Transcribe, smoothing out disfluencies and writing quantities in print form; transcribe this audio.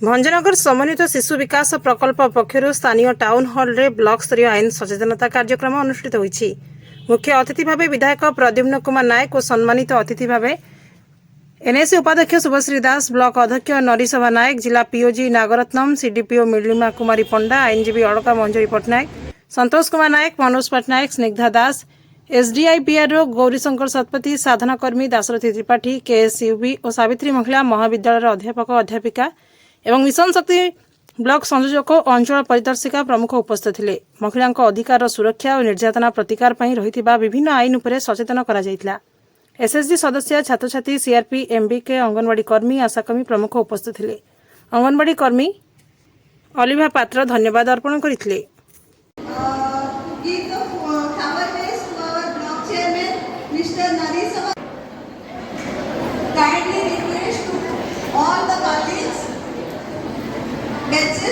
भंजनगर समन्वित शिशु विकास प्रकल्प पक्षर स्थानीय टाउन हॉल रे ब्लॉक स्तरीय आईन सचेतनता कार्यक्रम अनुष्ठित होईछि। मुख्य अतिथि भावे विधायक प्रद्युम्न कुमार नायक और सम्मानित अतिथि भावे एनएससी उपाध्यक्ष शुभश्री दास, ब्लॉक अध्यक्ष नरीसभा नायक, जिला पीओजी नागरत्नम, सीडीपीओ नीलिमा कुमारी पंडा, आईनजीवी अलका मंजरी पट्टनायक, संतोष कुमार नायक, मनोज पट्टनायक, स्निग्धा दास, एसडीआईपीआर गौरीशंकर सतपथी, साधनाकर्मी दाशरथी त्रिपाठी, केएसयूबी और सावित्री महिला महाविद्यालय अध्यापक अध्यापिका एवं मिशन शक्ति ब्लॉक संयोजक और अंचल परिदर्शिका प्रमुख उपस्थित थे। महिला अधिकार सुरक्षा और निर्यातना प्रतिकार पर रही विभिन्न आईन उपरे सचेतन करा जायतिला। एसएसजी सदस्य, छात्र छात्री, सीआरपी, एमबीके, अंगनवाड़ी कर्मी, आशाकर्मी प्रमुख उपस्थित थे। अंगनवाड़ी कर्मी अलिभा पात्र धन्यवाद अर्पण करथिले। Kindly request to all the colleagues, benches